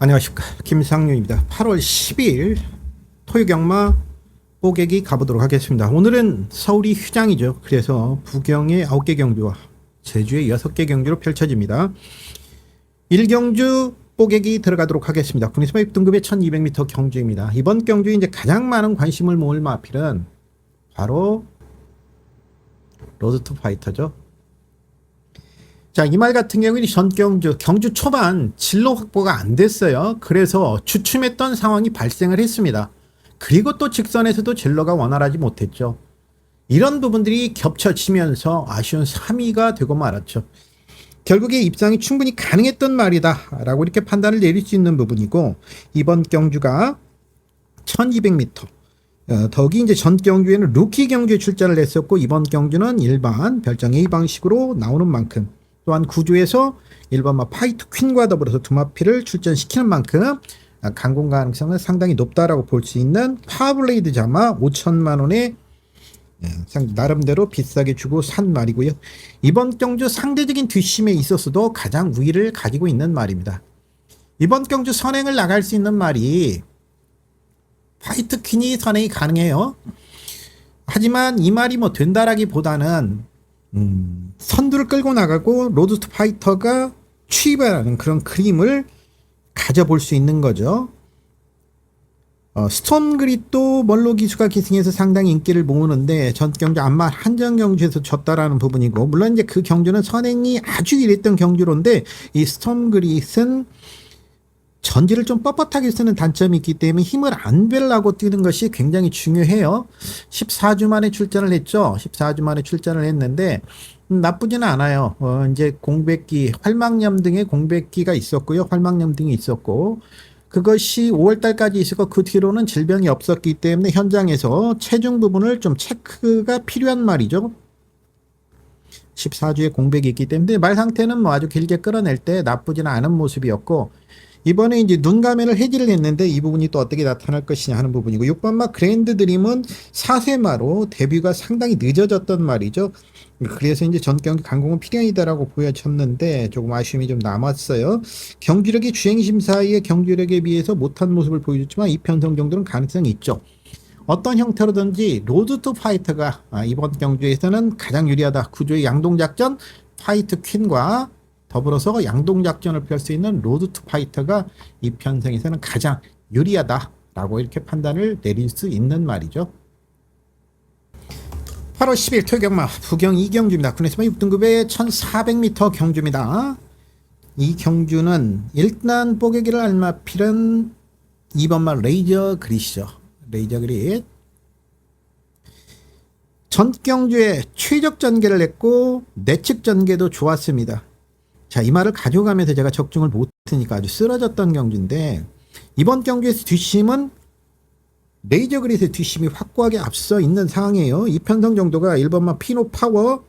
안녕하십니까, 김상윤입니다. 8월 10일 토요경마 뽀개기 가보도록 하겠습니다. 오늘은 서울이 휴장이죠. 그래서 부경의 9개 경주와 제주의 6개 경주로 펼쳐집니다. 1경주 뽀개기 들어가도록 하겠습니다. 국내선발 6등급의 1200m 경주입니다. 이번 경주에 이제 가장 많은 관심을 모을 마필은 바로 로드 투 파이터죠. 자, 이 말 같은 경우는 전 경주 초반 진로 확보가 안 됐어요. 그래서 주춤했던 상황이 발생을 했습니다. 그리고 또 직선에서도 진로가 원활하지 못했죠. 이런 부분들이 겹쳐지면서 아쉬운 3위가 되고 말았죠. 결국에 입상이 충분히 가능했던 말이다 라고 이렇게 판단을 내릴 수 있는 부분이고, 이번 경주가 1200m, 더욱이 이제 전 경주에는 루키 경주에 출전을 했었고, 이번 경주는 일반 별장 A 방식으로 나오는 만큼, 또한 구조에서 1번마 파이트 퀸과 더불어서 두 마피를 출전시키는 만큼 강공 가능성은 상당히 높다라고 볼 수 있는 파워블레이드 자마 5천만 원에 나름대로 비싸게 주고 산 말이고요. 이번 경주 상대적인 뒷심에 있어서도 가장 우위를 가지고 있는 말입니다. 이번 경주 선행을 나갈 수 있는 말이 파이트 퀸이 선행이 가능해요. 하지만 이 말이 뭐 된다라기보다는 선두를 끌고 나가고 로드 투 파이터가 추입하는 그런 그림을 가져볼 수 있는 거죠. 스톰 그릿도 멀로 기수가 기승해서 상당히 인기를 모으는데 전 경주 안마 한정 경주에서 졌다라는 부분이고, 물론 이제 그 경주는 선행이 아주 이랬던 경주로인데 이 스톰 그릿은 전지를 좀 뻣뻣하게 쓰는 단점이 있기 때문에 힘을 안 빼려고 뛰는 것이 굉장히 중요해요. 14주 만에 출전을 했죠. 14주 만에 출전을 했는데 나쁘지는 않아요. 이제 공백기, 활막염 등의 공백기가 있었고요. 활막염 등이 있었고, 그것이 5월달까지 있었고 그 뒤로는 질병이 없었기 때문에 현장에서 체중 부분을 좀 체크가 필요한 말이죠. 14주에 공백이 있기 때문에 말 상태는 뭐 아주 길게 끌어낼 때 나쁘지는 않은 모습이었고, 이번에 이제 눈 가면을 해지를 했는데 이 부분이 또 어떻게 나타날 것이냐 하는 부분이고, 6번마 그랜드 드림은 4세마로 데뷔가 상당히 늦어졌던 말이죠. 그래서 이제 전 경기 강공은 필연이다라고 보여졌는데 조금 아쉬움이 좀 남았어요. 경주력이 주행심사의 경주력에 비해서 못한 모습을 보여줬지만 이 편성 정도는 가능성이 있죠. 어떤 형태로든지 로드 투 파이터가 이번 경주에서는 가장 유리하다. 구조의 양동작전 파이트 퀸과 더불어서 양동작전을 펼 수 있는 로드 투 파이터가 이 편성에서는 가장 유리하다라고 이렇게 판단을 내릴 수 있는 말이죠. 8월 10일 토요경마 부경 2경주입니다. 국내선발 6등급의 1400m 경주입니다. 이 경주는 일단 뽀개기를 알마필은 2번마 레이저 그릿이죠. 레이저 그릿. 전 경주에 최적 전개를 했고 내측 전개도 좋았습니다. 자, 이 말을 가져가면서 제가 적중을 못하니까 아주 쓰러졌던 경주인데, 이번 경주에서 뒷심은 레이저 그릿의 뒷심이 확고하게 앞서 있는 상황이에요. 이 편성 정도가 1번마 피노 파워,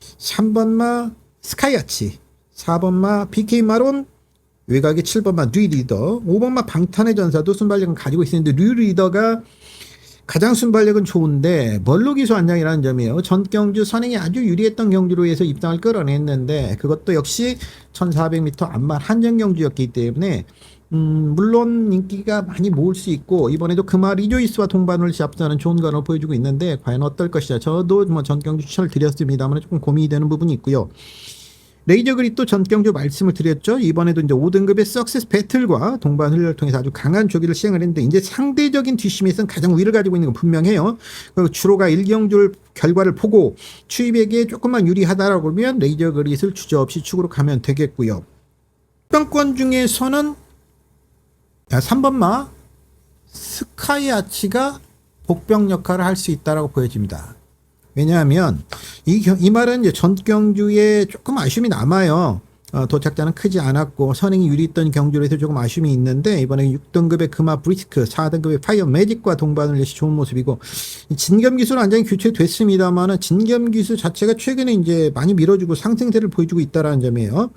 3번마 스카이아치, 4번마 BK 마론, 외곽의 7번마 류 리더, 5번마 방탄의 전사도 순발력은 가지고 있었는데 류 리더가 가장 순발력은 좋은데 멀로 기수 안장이라는 점이에요. 전 경주 선행이 아주 유리했던 경주로 해서 입상을 끌어냈는데 그것도 역시 1400m 안말 한정 경주였기 때문에 물론 인기가 많이 모을 수 있고, 이번에도 그마 리조이스와 동반을 앞서는 좋은 간을 보여주고 있는데 과연 어떨 것이냐. 저도 뭐 전 경주 추천을 드렸습니다만 조금 고민이 되는 부분이 있고요. 레이저 그릿도 전 경주 말씀을 드렸죠. 이번에도 이제 5등급의 석세스 배틀과 동반 훈련을 통해서 아주 강한 조기를 시행을 했는데 이제 상대적인 뒷심에서는 가장 우위를 가지고 있는 건 분명해요. 주로가 1경주 결과를 보고 추입에게 조금만 유리하다라고 하면 레이저 그릿을 주저없이 축으로 가면 되겠고요. 평권 중에서는 3번마 스카이 아치가 복병 역할을 할 수 있다라고 보여집니다. 왜냐하면 이 말은 이제 전 경주에 조금 아쉬움이 남아요. 도착자는 크지 않았고 선행이 유리했던 경주로 해서 조금 아쉬움이 있는데, 이번에 6등급의 금화 브리스크, 4등급의 파이어 매직과 동반을 해서 좋은 모습이고, 진겸 기수는 완전히 교체됐습니다만은 진겸 기수 자체가 최근에 이제 많이 밀어주고 상승세를 보여주고 있다라는 점이에요.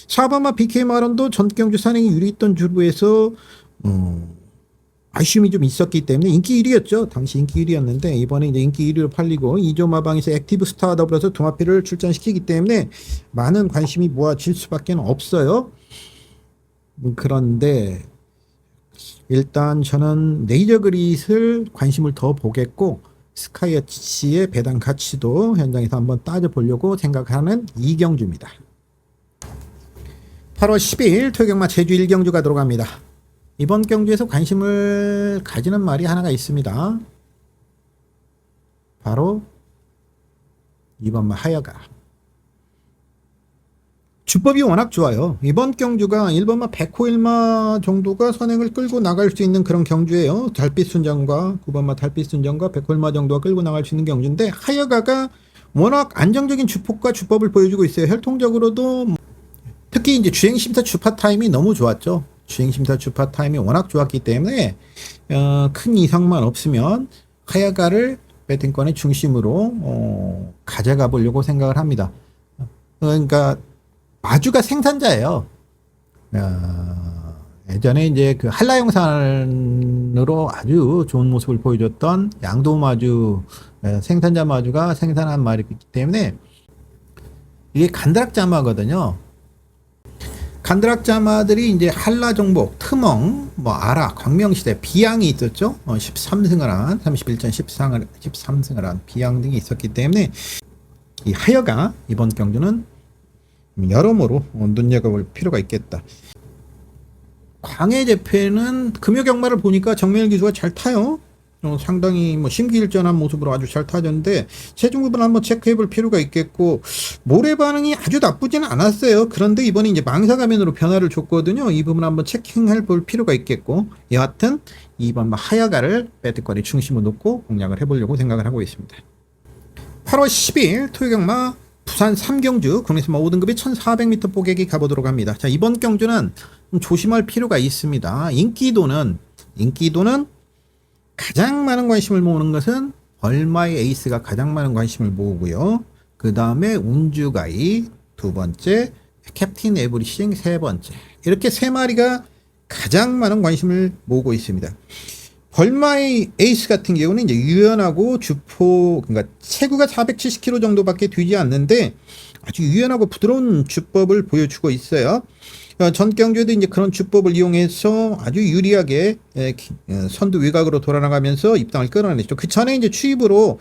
4번마 BK 마론도 전 경주 선행이 유리했던 주로에서 아쉬움이 좀 있었기 때문에 인기 1위였죠. 당시 인기 1위였는데 이번에 이제 인기 1위로 팔리고 2조 마방에서 액티브 스타와 더불어서 두마피를 출전시키기 때문에 많은 관심이 모아질 수밖에 없어요. 그런데 일단 저는 레이저 그릿을 관심을 더 보겠고 스카이어치의 배당 가치도 현장에서 한번 따져보려고 생각하는 이경주입니다. 8월 10일 토요경마 제주 1경주가 들어갑니다. 이번 경주에서 관심을 가지는 말이 하나가 있습니다. 바로 이번마 하여가. 주법이 워낙 좋아요. 이번 경주가 1번마 100호일마 정도가 선행을 끌고 나갈 수 있는 그런 경주예요. 달빛 순정과 9번마 달빛 순정과 100호일마 정도가 끌고 나갈 수 있는 경주인데 하여가가 워낙 안정적인 주폭과 주법을 보여주고 있어요. 혈통적으로도 특히 이제 주행심사 주파 타임이 너무 좋았죠. 주행심사 주파 타임이 워낙 좋았기 때문에 큰 이상만 없으면 하여가를 배팅권의 중심으로 가져가 보려고 생각을 합니다. 그러니까 마주가 생산자예요. 예전에 이제 그 한라영산으로 아주 좋은 모습을 보여줬던 양도 마주, 생산자 마주가 생산한 말이기 때문에 이게 간다락자마거든요. 간다락자마들이 이제 한라종복, 트멍, 뭐 아라, 광명시대, 비양이 있었죠. 13승을 한, 31전 13승을 한 비양 등이 있었기 때문에 이 하여가 이번 경주는 여러모로 눈여겨볼 필요가 있겠다. 광해제패는 금요경마를 보니까 정면일 기수가 잘 타요. 상당히 뭐 심기일전한 모습으로 아주 잘 타졌는데 체중 부분 한번 체크해볼 필요가 있겠고 모래 반응이 아주 나쁘지는 않았어요. 그런데 이번에 이제 망사가면으로 변화를 줬거든요. 이 부분 한번 체킹해볼 필요가 있겠고 여하튼 이번 하여가를 배트권의 중심을 놓고 공략을 해보려고 생각을 하고 있습니다. 8월 10일 토요경마 부산 3경주 국내선마 5등급의 1400m 포객이 가보도록 합니다. 자, 이번 경주는 좀 조심할 필요가 있습니다. 인기도는 가장 많은 관심을 모으는 것은 벌마의 에이스가 가장 많은 관심을 모으고요. 그 다음에 운주가이 두 번째, 캡틴 에브리싱 세 번째. 이렇게 세 마리가 가장 많은 관심을 모으고 있습니다. 벌마의 에이스 같은 경우는 이제 유연하고 주포, 그러니까 체구가 470kg 정도밖에 되지 않는데 아주 유연하고 부드러운 주법을 보여주고 있어요. 전 경주에도 이제 그런 주법을 이용해서 아주 유리하게 선두 외곽으로 돌아나가면서 입상을 끌어냈죠. 그 전에 이제 추입으로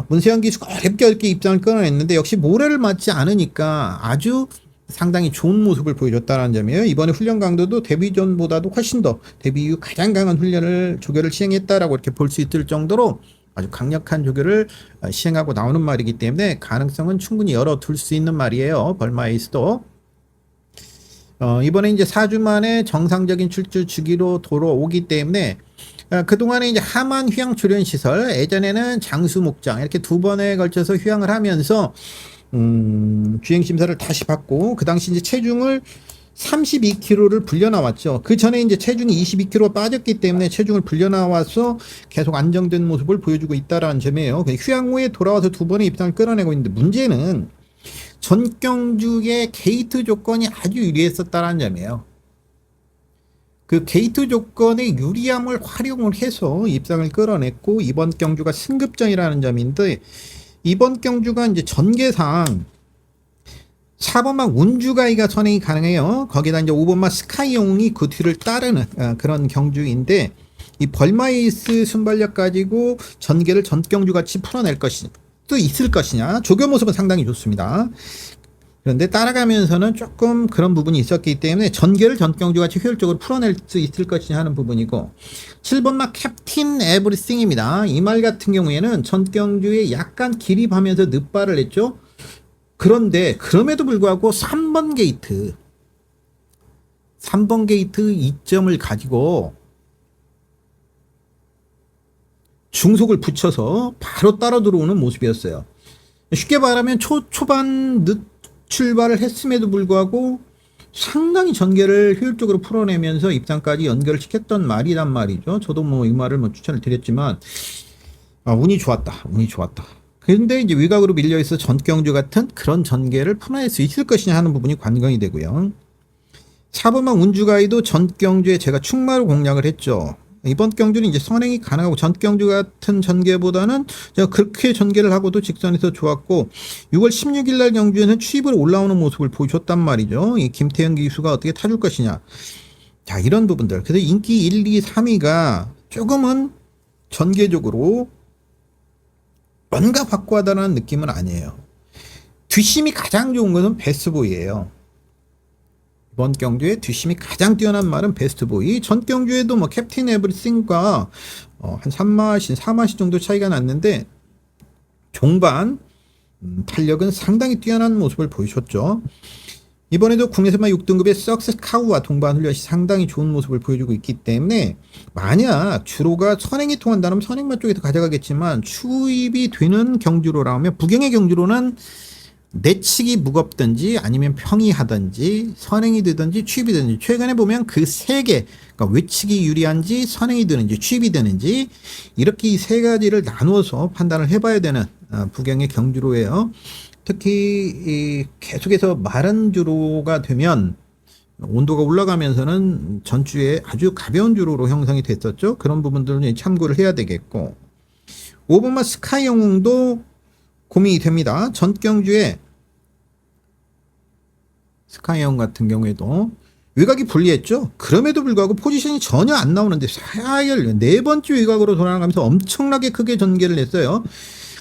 문세영 기수가 어렵게 입상을 끌어냈는데 역시 모래를 맞지 않으니까 아주 상당히 좋은 모습을 보여줬다는 점이에요. 이번에 훈련 강도도 데뷔전보다도 훨씬 더 데뷔 이후 가장 강한 조교를 시행했다라고 이렇게 볼 수 있을 정도로 아주 강력한 조교를 시행하고 나오는 말이기 때문에 가능성은 충분히 열어둘 수 있는 말이에요. 벌마에이스도. 이번에 이제 4주 만에 정상적인 출주 주기로 돌아오기 때문에 그동안에 이제 하만 휴양 조련 시설, 예전에는 장수 목장 이렇게 두 번에 걸쳐서 휴양을 하면서 주행 심사를 다시 받고 그 당시 이제 체중을 32kg를 불려 나왔죠. 그 전에 이제 체중이 22kg 빠졌기 때문에 체중을 불려 나와서 계속 안정된 모습을 보여주고 있다라는 점이에요. 휴양 후에 돌아와서 두 번의 입상을 끌어내고 있는데 문제는 전경주의 게이트 조건이 아주 유리했었다는 점이에요. 그 게이트 조건의 유리함을 활용을 해서 입상을 끌어냈고 이번 경주가 승급전이라는 점인데 이번 경주가 이제 전개상 4번마 운주가이가 선행이 가능해요. 거기다 이제 5번마 스카이용이 그 뒤를 따르는 그런 경주인데 이 벌마이스 순발력 가지고 전개를 전경주 같이 풀어낼 것이 또 있을 것이냐. 조교 모습은 상당히 좋습니다. 그런데 따라가면서는 조금 그런 부분이 있었기 때문에 전개를 전경주 같이 효율적으로 풀어낼 수 있을 것이냐 하는 부분이고 7번마 캡틴 에브리싱입니다. 이 말 같은 경우에는 전경주에 약간 기립하면서 늪발을 했죠. 그런데 그럼에도 불구하고 3번 게이트 2점을 가지고 중속을 붙여서 바로 따라 들어오는 모습이었어요. 쉽게 말하면 초반 늦 출발을 했음에도 불구하고 상당히 전개를 효율적으로 풀어내면서 입상까지 연결을 시켰던 말이란 말이죠. 저도 뭐 이 말을 추천을 드렸지만 운이 좋았다. 그런데 이제 외곽으로 밀려 있어 전경주 같은 그런 전개를 풀어낼 수 있을 것이냐 하는 부분이 관건이 되고요. 4번만 운주가이도 전경주에 제가 충마로 공략을 했죠. 이번 경주는 이제 선행이 가능하고 전 경주 같은 전개보다는 제가 그렇게 전개를 하고도 직선에서 좋았고 6월 16일 날 경주에는 추입으로 올라오는 모습을 보여줬단 말이죠. 이 김태현 기수가 어떻게 타줄 것이냐. 자, 이런 부분들. 그래서 인기 1, 2, 3위가 조금은 전개적으로 뭔가 확고하다는 느낌은 아니에요. 뒷심이 가장 좋은 것은 베스트보이예요. 이번 경주에 뒷심이 가장 뛰어난 말은 베스트보이. 전 경주에도 뭐 캡틴 에브리싱과 한 3마신, 4마신 정도 차이가 났는데 종반 탄력은 상당히 뛰어난 모습을 보여줬죠. 이번에도 국내선마 6등급의 석세스 카우와 동반 훈련이 상당히 좋은 모습을 보여주고 있기 때문에 만약 주로가 선행이 통한다면 선행만 쪽에서 가져가겠지만 추입이 되는 경주로라면 부경의 경주로는 내치기 무겁든지 아니면 평이하든지 선행이 되든지 추입이 되든지 최근에 보면 그 세 개, 그러니까 외치기 유리한지 선행이 되는지 추입이 되는지 이렇게 이 세 가지를 나누어서 판단을 해봐야 되는 부경의 경주로예요. 특히 계속해서 마른 주로가 되면 온도가 올라가면서는 전주에 아주 가벼운 주로로 형성이 됐었죠. 그런 부분들은 참고를 해야 되겠고 5번마 스카이 영웅도 고민이 됩니다. 전 경주에 스카이 영웅 같은 경우에도 외곽이 불리했죠. 그럼에도 불구하고 포지션이 전혀 안 나오는데 4열 네 번째 외곽으로 돌아가면서 엄청나게 크게 전개를 했어요.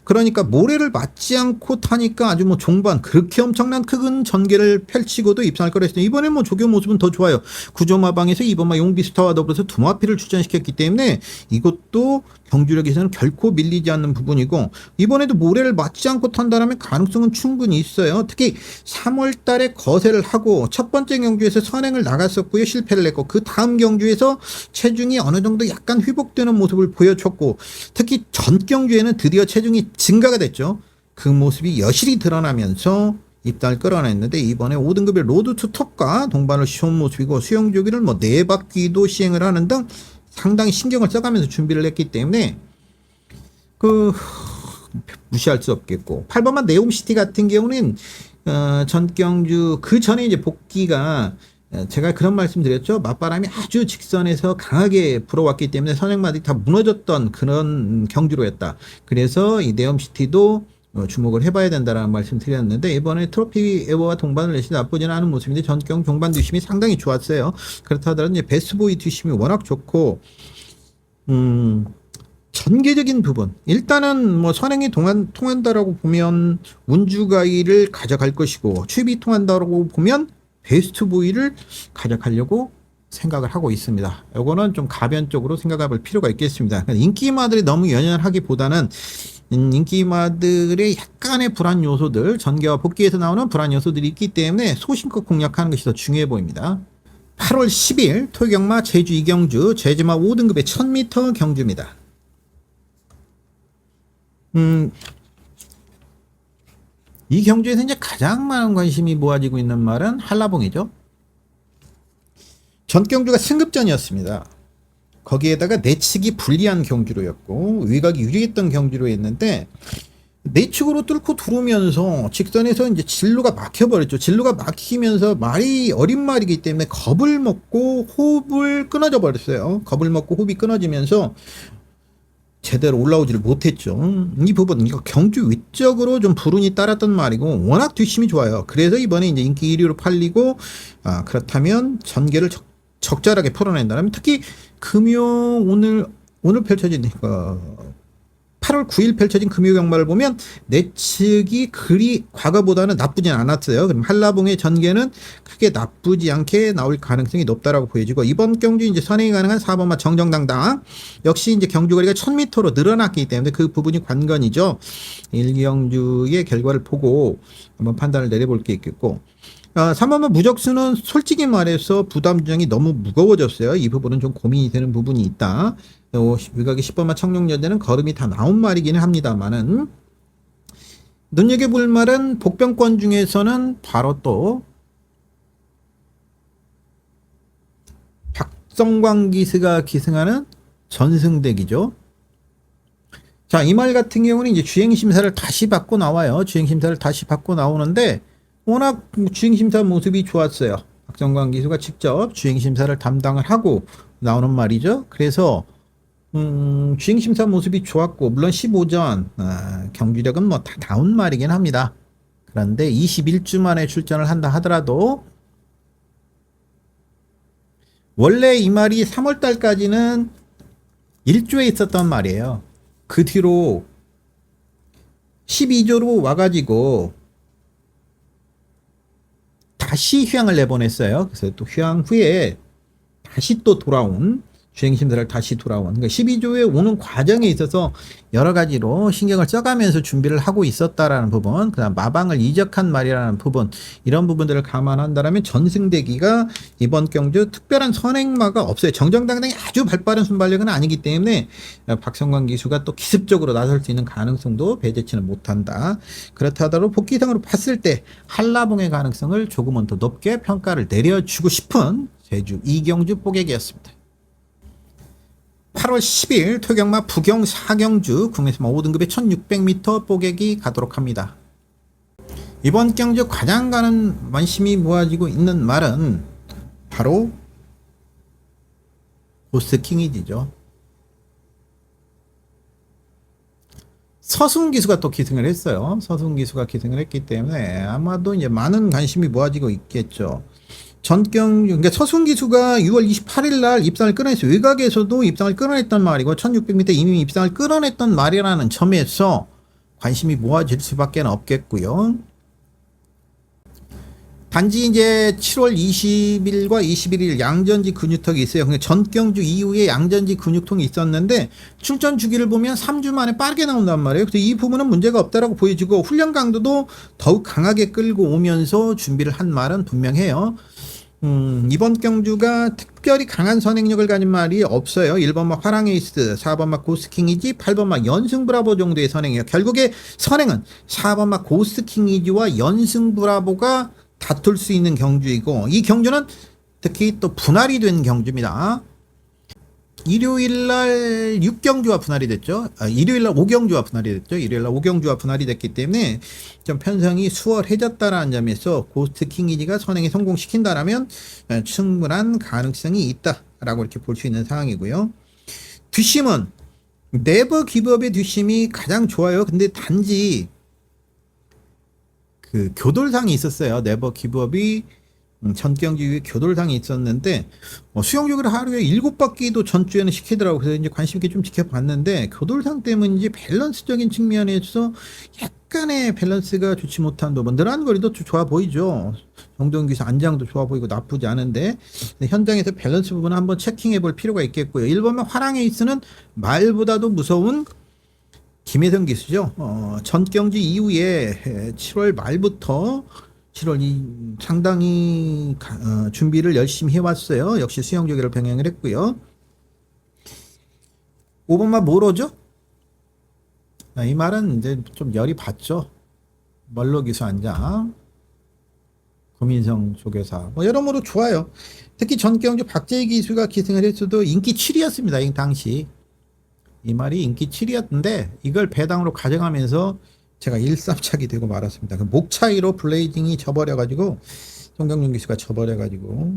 그러니까 모래를 맞지 않고 타니까 아주 뭐 종반 그렇게 엄청난 큰 전개를 펼치고도 입상할 거라 했더니 이번에 뭐 조교 모습은 더 좋아요. 구조마방에서 2번마 용비스타와 더불어서 두마피를 출전시켰기 때문에 이것도 경주력에서는 결코 밀리지 않는 부분이고 이번에도 모래를 맞지 않고 탄다면 가능성은 충분히 있어요. 특히 3월 달에 거세를 하고 첫 번째 경주에서 선행을 나갔었고요. 실패를 했고 그 다음 경주에서 체중이 어느 정도 약간 회복되는 모습을 보여줬고 특히 전 경주에는 드디어 체중이 증가가 됐죠. 그 모습이 여실히 드러나면서 입단을 끌어냈는데 이번에 5등급의 로드 투 톱과 동반을 시온 모습이고 수영조기를 뭐 4바퀴도 시행을 하는 등 상당히 신경을 써가면서 준비를 했기 때문에 무시할 수 없겠고 8번만 네옴시티 같은 경우는 전경주 그 전에 이제 복귀가 제가 그런 말씀 드렸죠. 맞바람이 아주 직선에서 강하게 불어왔기 때문에 선행마들이 다 무너졌던 그런 경주로였다. 그래서 이 네옴시티도 주목을 해봐야 된다라는 말씀 드렸는데 이번에 트로피 에버와 동반을 내시 나쁘지는 않은 모습인데 전경 종반 뒷심이 상당히 좋았어요. 그렇다 하더라도 이제 베스트보이 뒷심이 워낙 좋고 전개적인 부분 일단은 뭐 선행이 통한다라고 보면 운주가이를 가져갈 것이고 추입이 통한다라고 보면 베스트보이를 가져가려고 생각을 하고 있습니다. 이거는 좀 가변적으로 생각해 볼 필요가 있겠습니다. 인기마들이 너무 연연하기보다는 인기마들의 약간의 불안 요소들, 전개와 복귀에서 나오는 불안 요소들이 있기 때문에 소신껏 공략하는 것이 더 중요해 보입니다. 8월 10일 토경마 제주 이경주 제주마 5등급의 1000m 경주입니다. 이 경주에서 이제 가장 많은 관심이 모아지고 있는 말은 한라봉이죠. 전 경주가 승급전이었습니다. 거기에다가 내측이 불리한 경주로였고 외곽이 유리했던 경주로였는데 내측으로 뚫고 들어오면서 직선에서 이제 진로가 막혀버렸죠. 진로가 막히면서 말이 어린 말이기 때문에 겁을 먹고 호흡을 끊어져 버렸어요. 겁을 먹고 호흡이 끊어지면서 제대로 올라오지를 못했죠. 이 부분, 이거 경주 위쪽으로 좀 불운이 따랐던 말이고, 워낙 뒷심이 좋아요. 그래서 이번에 이제 인기 1위로 팔리고, 그렇다면 전개를 적절하게 풀어낸다면, 특히 오늘 펼쳐진, 8월 9일 펼쳐진 금요 경마를 보면 내측이 그리 과거보다는 나쁘진 않았어요. 그럼 한라봉의 전개는 크게 나쁘지 않게 나올 가능성이 높다라고 보여지고 이번 경주 이제 선행이 가능한 4번마 정정당당 역시 이제 경주거리가 1000m로 늘어났기 때문에 그 부분이 관건이죠. 1경주의 결과를 보고 한번 판단을 내려볼 게 있겠고 3번마 무적수는 솔직히 말해서 부담 주장이 너무 무거워졌어요. 이 부분은 좀 고민이 되는 부분이 있다. 위각의 10번마 청룡여대는 걸음이 다 나온 말이기는 합니다만은 눈여겨볼 말은 복병권 중에서는 바로 또 박성광 기수가 기승하는 전승대기죠. 자, 이 말 같은 경우는 이제 주행심사를 다시 받고 나와요. 주행심사를 다시 받고 나오는데 워낙 주행심사 모습이 좋았어요. 박성광 기수가 직접 주행심사를 담당을 하고 나오는 말이죠. 그래서 주행심사 모습이 좋았고 물론 15전 경기력은 뭐 다 나온 말이긴 합니다. 그런데 21주 만에 출전을 한다 하더라도 원래 이 말이 3월 달까지는 1조에 있었던 말이에요. 그 뒤로 12조로 와가지고 다시 휴양을 내보냈어요. 그래서 또 휴양 후에 다시 또 돌아온 주행심사를 다시 돌아온 그러니까 12조에 오는 과정에 있어서 여러 가지로 신경을 써가면서 준비를 하고 있었다라는 부분, 그다음 마방을 이적한 말이라는 부분, 이런 부분들을 감안한다면 전승대기가 이번 경주 특별한 선행마가 없어요. 정정당당히 아주 발빠른 순발력은 아니기 때문에 박성광 기수가 또 기습적으로 나설 수 있는 가능성도 배제치는 못한다. 그렇다 하더라도 복귀상으로 봤을 때 한라봉의 가능성을 조금은 더 높게 평가를 내려주고 싶은 제주 이경주 뽀객이었습니다. 8월 10일 토경마 부경 4경주 국내에서 5등급의 1600m 뽀객이 가도록 합니다. 이번 경주 가장 가는 관심이 모아지고 있는 말은 바로 고스킹이지죠. 서승 기수가 또 기승을 했어요. 서승 기수가 기승을 했기 때문에 아마도 이제 많은 관심이 모아지고 있겠죠. 그러니까 서승 기수가 6월 28일 날 입상을 끊어냈어요. 외곽에서도 입상을 끊어냈던 말이고 1600m 이미 입상을 끊어냈던 말이라는 점에서 관심이 모아질 수밖에 없겠고요. 단지 이제 7월 20일과 21일 양전지 근육통이 있어요. 그러니까 전경주 이후에 양전지 근육통이 있었는데 출전 주기를 보면 3주 만에 빠르게 나온단 말이에요. 그래서 이 부분은 문제가 없다라고 보여지고 훈련 강도도 더욱 강하게 끌고 오면서 준비를 한 말은 분명해요. 이번 경주가 특별히 강한 선행력을 가진 말이 없어요. 1번막 화랑에이스, 4번막 고스킹이지, 8번막 연승브라보 정도의 선행이에요. 결국에 선행은 4번막 고스킹이지와 연승브라보가 다툴 수 있는 경주이고, 이 경주는 특히 또 분할이 된 경주입니다. 일요일날 6경주와 분할이 됐죠. 일요일날 5경주와 분할이 됐죠. 일요일날 5경주와 분할이 됐기 때문에 좀 편성이 수월해졌다라는 점에서 고스트 킹이지가 선행에 성공시킨다라면 충분한 가능성이 있다라고 이렇게 볼 수 있는 상황이고요. 뒷심은 네버 기브업의 뒷심이 가장 좋아요. 근데 단지 그 교돌상이 있었어요. 네버 기브업이 전경주 이후에 교돌상이 있었는데 수영적으로 하루에 7바퀴도 전주에는 시키더라고요. 그래서 이제 관심 있게 좀 지켜봤는데 교돌상 때문인지 밸런스적인 측면에서 약간의 밸런스가 좋지 못한 부분. 늘어난 거리도 좋아 보이죠. 정동기사 안장도 좋아 보이고 나쁘지 않은데 현장에서 밸런스 부분을 한번 체킹해 볼 필요가 있겠고요. 1번은 화랑에이스는 말보다도 무서운 김혜성 기수죠. 전경주 이후에 7월 말부터 7월 상당히 준비를 열심히 해왔어요. 역시 수영조기를 병행을 했고요. 5번만 뭐로죠? 이 말은 이제 좀 열이 받죠. 멀로 기수 안장, 고민성 조교사, 뭐 여러모로 좋아요. 특히 전경주 박재희 기수가 기승을 했어도 인기 7위였습니다. 이 당시. 이 말이 인기 7위였는데 이걸 배당으로 가져가면서 제가 1-3착이 되고 말았습니다. 그 목 차이로 블레이딩이 져버려가지고 송경준 기수가 져버려가지고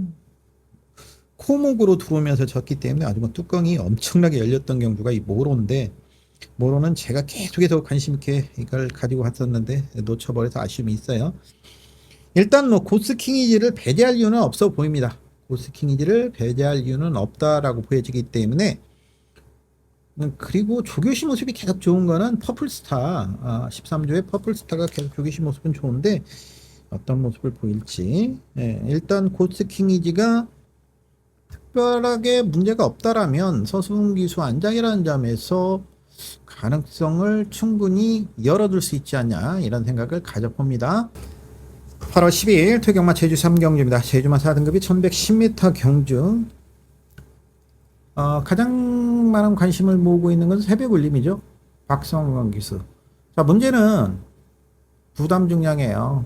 코목으로 들어오면서 졌기 때문에 아주 뭐 뚜껑이 엄청나게 열렸던 경주가 이 모로인데, 모로는 제가 계속해서 관심 있게 이걸 가지고 갔었는데 놓쳐버려서 아쉬움이 있어요. 일단 뭐 고스킹이지를 배제할 이유는 없어 보입니다. 고스킹이지를 배제할 이유는 없다라고 보여지기 때문에. 그리고 조교시 모습이 계속 좋은 거는 퍼플스타, 13조의 퍼플스타가 계속 조교시 모습은 좋은데 어떤 모습을 보일지. 일단 고스킹이지가 특별하게 문제가 없다라면 서승 기수 안장이라는 점에서 가능성을 충분히 열어둘 수 있지 않냐, 이런 생각을 가져봅니다. 8월 12일 토경마 제주 3경주입니다. 제주마 4등급이 1110m 경주. 가장 많은 관심을 모으고 있는 것은 새벽 울림이죠. 박성광 기수. 자, 문제는 부담 중량이에요.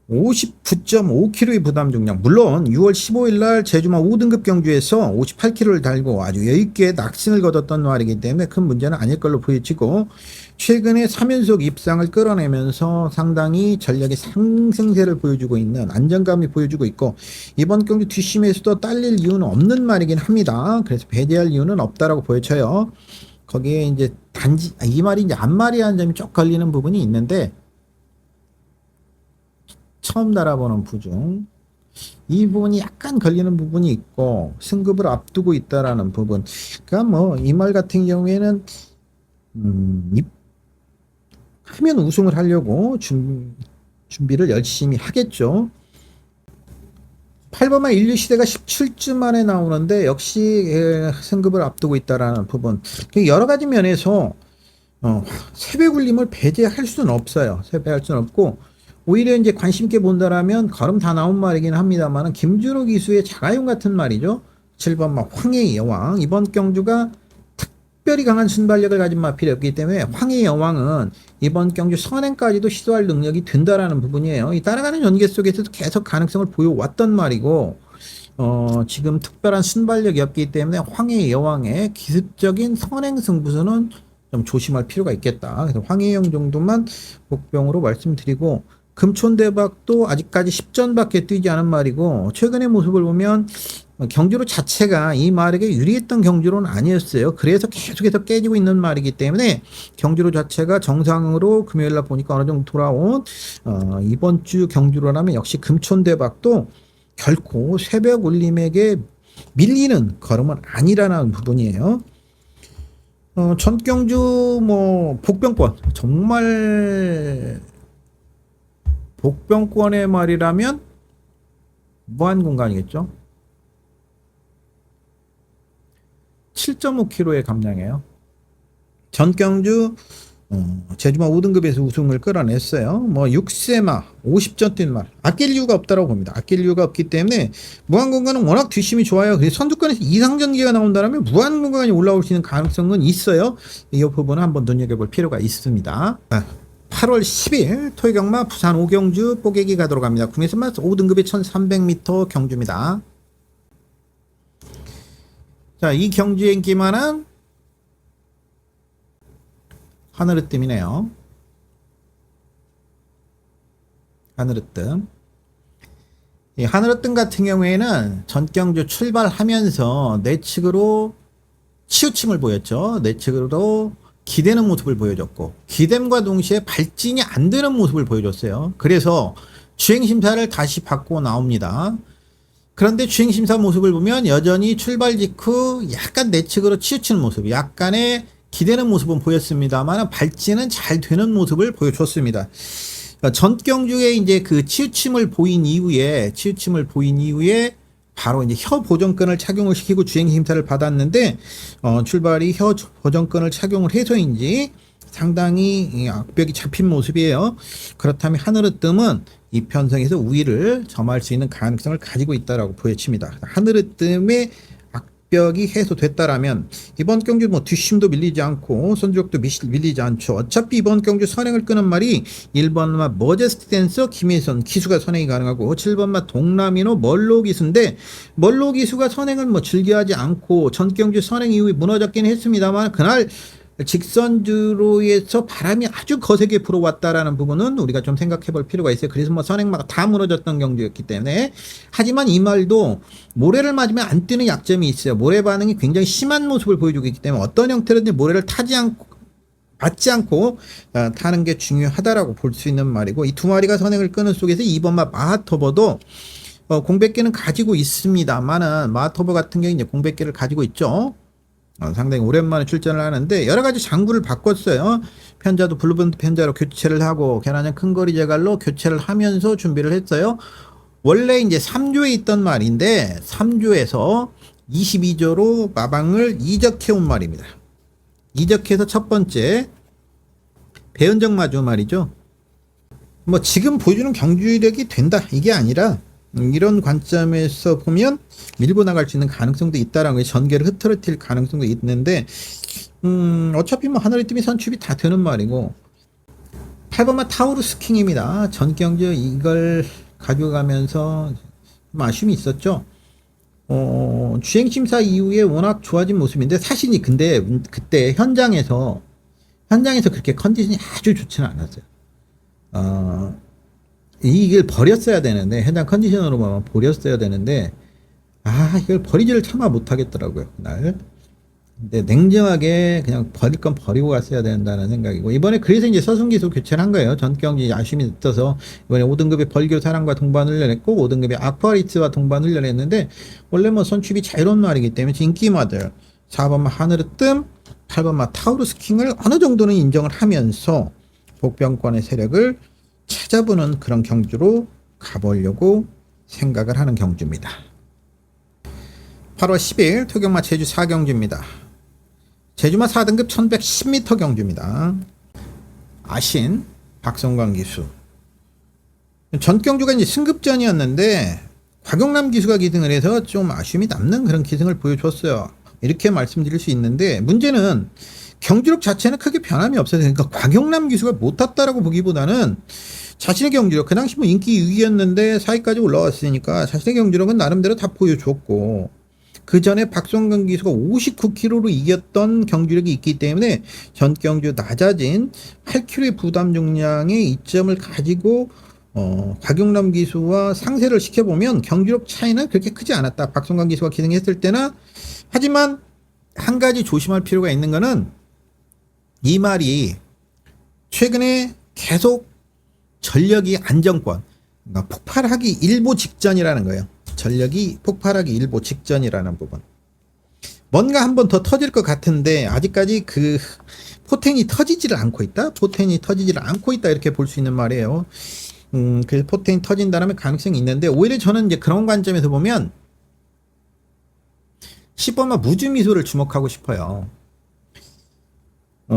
59.5kg의 부담 중량. 물론 6월 15일 날 제주마 5등급 경주에서 58kg를 달고 아주 여유있게 낙승을 거뒀던 말이기 때문에 큰 문제는 아닐 걸로 보여지고, 최근에 3연속 입상을 끌어내면서 상당히 전력의 상승세를 보여주고 있는 안정감이 보여주고 있고, 이번 경주 뒷심에서도 딸릴 이유는 없는 말이긴 합니다. 그래서 배제할 이유는 없다라고 보여져요. 거기에 이제 단지 이 말이 이제 앞말이라는 점이 쭉 걸리는 부분이 있는데, 처음 달아보는 부중, 이 부분이 약간 걸리는 부분이 있고 승급을 앞두고 있다라는 부분. 그러니까 뭐 이 말 같은 경우에는 하면 우승을 하려고 준비를 열심히 하겠죠. 8번마 인류시대가 17주 만에 나오는데 역시 승급을 앞두고 있다라는 부분. 여러 가지 면에서 세배굴림을 배제할 수는 없어요. 세배할 수는 없고, 오히려 이제 관심 있게 본다라면 걸음 다 나온 말이긴 합니다만, 김준호 기수의 자가용 같은 말이죠. 7번마 황해의 여왕. 이번 경주가 특별히 강한 순발력을 가진 마필이었기 때문에 황해의 여왕은 이번 경주 선행까지도 시도할 능력이 된다라는 부분이에요. 이 따라가는 연계 속에서도 계속 가능성을 보여왔던 말이고, 지금 특별한 순발력이 없기 때문에 황해의 여왕의 기습적인 선행 승부수는 좀 조심할 필요가 있겠다. 그래서 황해영 정도만 복병으로 말씀드리고, 금촌대박도 아직까지 10전밖에 뛰지 않은 말이고, 최근의 모습을 보면 경주로 자체가 이 말에게 유리했던 경주로는 아니었어요. 그래서 계속해서 깨지고 있는 말이기 때문에 경주로 자체가 정상으로 금요일날 보니까 어느 정도 돌아온 이번 주 경주로라면 역시 금촌대박도 결코 새벽 울림에게 밀리는 걸음은 아니라는 부분이에요. 전경주 뭐 복병권, 정말 복병권의 말이라면 무한공간이겠죠. 7.5kg의 감량이에요. 전경주 제주마 5등급에서 우승을 끌어냈어요. 뭐 6세마 50전 뛴 말, 아낄 이유가 없다고 봅니다. 아낄 이유가 없기 때문에 무한공간은 워낙 뒷심이 좋아요. 그래서 선두권에서 이상전기가 나온다면 무한공간이 올라올 수 있는 가능성은 있어요. 이 부분은 한번 눈여겨볼 필요가 있습니다. 8월 10일 토요경마 부산 오경주 뽀개기 가도록 합니다. 국내선마 5등급의 1300m 경주입니다. 자, 이 경주에 인기만한 하늘으뜸이네요. 하늘으뜸. 이 하늘으뜸 같은 경우에는 전경주 출발하면서 내측으로 치우침을 보였죠. 내측으로 기대는 모습을 보여줬고, 기댐과 동시에 발진이 안 되는 모습을 보여줬어요. 그래서 주행심사를 다시 받고 나옵니다. 그런데 주행심사 모습을 보면 여전히 출발 직후 약간 내측으로 치우치는 모습, 약간의 기대는 모습은 보였습니다만 발진은 잘 되는 모습을 보여줬습니다. 전경주에 이제 그 치우침을 보인 이후에 바로 이제 혀 보정권을 착용을 시키고 주행 심사를 받았는데, 출발이 혀 보정권을 착용을 해서인지 상당히 악벽이 잡힌 모습이에요. 그렇다면 하늘으뜸은 이 편성에서 우위를 점할 수 있는 가능성을 가지고 있다라고 보여집니다. 하늘으뜸의 악벽이 해소됐다라면 이번 경주 뭐 뒷심도 밀리지 않고 선두력도 밀리지 않죠. 어차피 이번 경주 선행을 끄는 말이 1번마 머제스티 댄서 김혜선 기수가 선행이 가능하고, 7번마 동남인호 멀로 기수인데, 멀로 기수가 선행을 뭐 즐겨하지 않고 전경주 선행 이후에 무너졌긴 했습니다만, 그날 직선주로에서 바람이 아주 거세게 불어왔다라는 부분은 우리가 좀 생각해 볼 필요가 있어요. 그래서 뭐 선행마가 다 무너졌던 경주였기 때문에. 하지만 이 말도 모래를 맞으면 안 뛰는 약점이 있어요. 모래 반응이 굉장히 심한 모습을 보여주고 있기 때문에 어떤 형태로든 모래를 받지 않고 타는 게 중요하다라고 볼 수 있는 말이고, 이 두 마리가 선행을 끄는 속에서 2번마 마하터버도 공백기는 가지고 있습니다만은, 마하터버 같은 경우 이제 공백기를 가지고 있죠. 상당히 오랜만에 출전을 하는데 여러 가지 장구를 바꿨어요. 편자도 블루본드 편자로 교체를 하고, 계란형 큰거리 제갈로 교체를 하면서 준비를 했어요. 원래 이제 3조에 있던 말인데 3조에서 22조로 마방을 이적해 온 말입니다. 이적해서 첫 번째 배은정 마주 말이죠. 뭐 지금 보여주는 경주력이 된다 이게 아니라, 이런 관점에서 보면 밀고 나갈 수 있는 가능성도 있다라는 거예요. 전개를 흐트러뜨릴 가능성도 있는데, 어차피 뭐 하늘의 뜸이 선출이 다 되는 말이고, 8번마 타우루스 킹입니다. 전경주 이걸 가져가면서 좀 아쉬움이 있었죠. 주행심사 이후에 워낙 좋아진 모습인데 사실이 근데 그때 현장에서 그렇게 컨디션이 아주 좋지는 않았어요. 이걸 버렸어야 되는데 현장 컨디션으로 보면 버렸어야 되는데 이걸 버리지를 차마 못하겠더라고요 그날. 근데 냉정하게 그냥 버릴 건 버리고 갔어야 된다는 생각이고, 이번에 그래서 이제 서순기수 교체를 한 거예요. 전 경기 아쉬움이 있어서 이번에 5등급의 벌교 사랑과 동반 훈련했고 5등급의 아쿠아리츠와 동반 훈련했는데, 원래 뭐 선출이 자유로운 말이기 때문에 인기마들 4번마 하늘의 뜸, 8번마 타우루스 킹을 어느 정도는 인정을 하면서 복병권의 세력을 찾아보는 그런 경주로 가보려고 생각을 하는 경주입니다. 8월 10일 토경마 제주 4경주입니다. 제주마 4등급 1110m 경주입니다. 아신 박성광 기수. 전 경주가 이제 승급전이었는데 곽용남 기수가 기승을 해서 좀 아쉬움이 남는 그런 기승을 보여줬어요. 이렇게 말씀드릴 수 있는데, 문제는 경주력 자체는 크게 변함이 없어요. 그러니까 곽용남 기수가 못 탔다라고 보기보다는 자신의 경주력, 그 당시 뭐 인기 6위였는데 4위까지 올라왔으니까 자신의 경주력은 나름대로 다 보여줬고, 그 전에 박성광 기수가 59kg로 이겼던 경주력이 있기 때문에 전 경주 낮아진 8kg의 부담 중량의 이점을 가지고 곽용남 기수와 상세를 시켜보면 경주력 차이는 그렇게 크지 않았다. 박성광 기수가 기승했을 때나. 하지만 한 가지 조심할 필요가 있는 거는, 이 말이 최근에 계속 전력이 안정권, 그러니까 폭발하기 일보 직전이라는 거예요. 전력이 폭발하기 일보 직전이라는 부분. 뭔가 한 번 더 터질 것 같은데 아직까지 그 포텐이 터지지를 않고 있다. 포텐이 터지지를 않고 있다, 이렇게 볼 수 있는 말이에요. 그래서 포텐이 터진다면 가능성이 있는데, 오히려 저는 이제 그런 관점에서 보면 10번마 무주미소를 주목하고 싶어요.